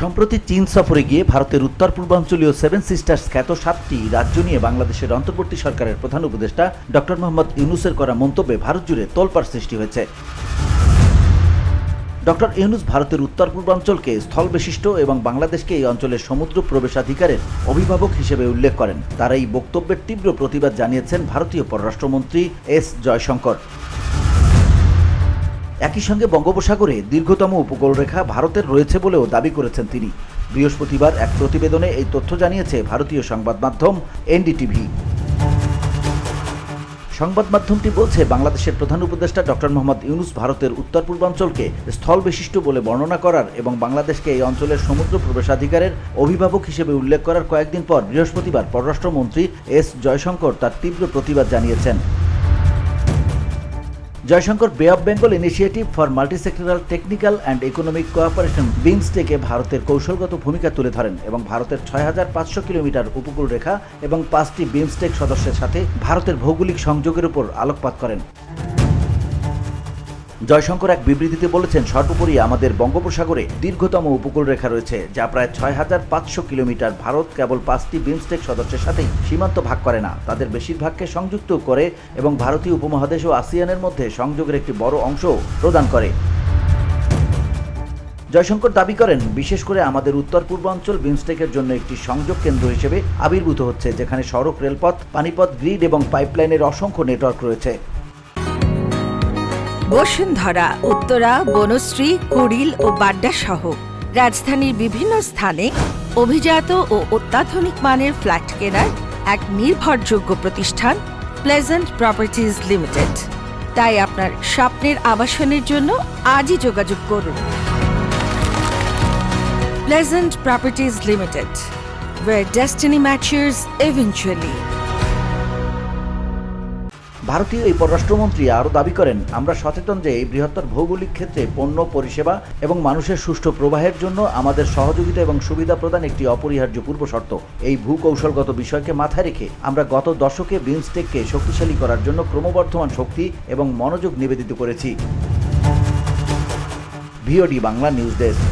সম্প্রতি চীন সফরে গিয়ে ভারতের উত্তর পূর্বাঞ্চলীয় সেভেন সিস্টার্স খ্যাত 7টি রাজ্য নিয়ে বাংলাদেশের অন্তর্বর্তী সরকারের প্রধান উপদেষ্টা ডক্টর মোহাম্মদ ইউনূসের করা মন্তব্যে ভারত জুড়ে তোলপাড় সৃষ্টি হয়েছে। ডক্টর ইউনূস ভারতের উত্তর পূর্বাঞ্চলকে স্থলবেষ্টিত এবং বাংলাদেশকে এই অঞ্চলের সমুদ্র প্রবেশাধিকারের অভিভাবক হিসেবে উল্লেখ করেন। তার এই বক্তব্যের তীব্র প্রতিবাদ জানিয়েছেন ভারতীয় পররাষ্ট্রমন্ত্রী এস জয়শঙ্কর। একই সঙ্গে বঙ্গোপসাগরে দীর্ঘতম উপকূলরেখা ভারতের রয়েছে বলেও দাবি করেছেন তিনি। বৃহস্পতিবার এক প্রতিবেদনে এই তথ্য জানিয়েছে ভারতীয় সংবাদ মাধ্যম এনডিটিভি। সংবাদ মাধ্যমটি বলছে, বাংলাদেশের প্রধান উপদেষ্টা ডক্টর মোহাম্মদ ইউনূস ভারতের উত্তর পূর্বাঞ্চলকে স্থলবেষ্টিত বলে বর্ণনা করার এবং বাংলাদেশকে এই অঞ্চলের সমুদ্র প্রবেশাধিকারের অভিভাবক হিসেবে উল্লেখ করার কয়েকদিন পর বৃহস্পতিবার পররাষ্ট্রমন্ত্রী এস জয়শঙ্কর তার তীব্র প্রতিবাদ জানিয়েছেন। Jaishankar Bay of Bengal Initiative for Multisectoral Technical and Economic Cooperation বিমস্টেকে ভারতের কৌশলগত ভূমিকা তুলে ধরেন এবং ভারতের 6500 কিলোমিটার উপকূল রেখা এবং 5টি বিমস্টেক সদস্যের সাথে ভারতের ভৌগোলিক সংযোগের উপর আলোকপাত করেন। জয়শঙ্কর এক বিবৃতিতে বলেছেন, সর্বোপরি আমাদের বঙ্গোপসাগরে দীর্ঘতম উপকূল রেখা রয়েছে, যা প্রায় 6500 কিলোমিটার। ভারত কেবল 5টি বিমস্টেক সদস্যের সাথেই সীমান্ত ভাগ করে না, তাদের বেশিরভাগকে সংযুক্ত করে এবং ভারতীয় উপমহাদেশ ও আসিয়ানের মধ্যে সংযোগের একটি বড় অংশ প্রদান করে। জয়শঙ্কর দাবি করেন, বিশেষ করে আমাদের উত্তর পূর্বাঞ্চল বিমস্টেকের জন্য একটি সংযোগ কেন্দ্র হিসেবে আবির্ভূত হচ্ছে, যেখানে সড়ক, রেলপথ, পানিপথ, গ্রিড এবং পাইপলাইনের অসংখ্য নেটওয়ার্ক রয়েছে। বসুন্ধরা, উত্তরা, বনশ্রী, কুড়িল ও বাড্ডা সহ রাজধানীর বিভিন্ন স্থানে অভিজাত ও অত্যাধুনিক মানের ফ্ল্যাট কেনার এক নির্ভরযোগ্য প্রতিষ্ঠান প্লেজেন্ট প্রপার্টিজ লিমিটেড। তাই আপনার স্বপ্নের আবাসনের জন্য আজই যোগাযোগ করুন। Pleasant properties limited, where destiny matches eventually. ভারতীয় এই পররাষ্ট্রমন্ত্রী আরও দাবি করেন, আমরা সচেতন যে এই বৃহত্তর ভৌগোলিক ক্ষেত্রে পণ্য, পরিষেবা এবং মানুষের সুষ্ঠু প্রবাহের জন্য আমাদের সহযোগিতা এবং সুবিধা প্রদান একটি অপরিহার্য পূর্বশর্ত। এই ভূকৌশলগত বিষয়কে মাথায় রেখে আমরা গত দশকে বিমস্টেককে শক্তিশালী করার জন্য ক্রমবর্ধমান শক্তি এবং মনোযোগ নিবেদিত করেছি। VOD Bangla news desk.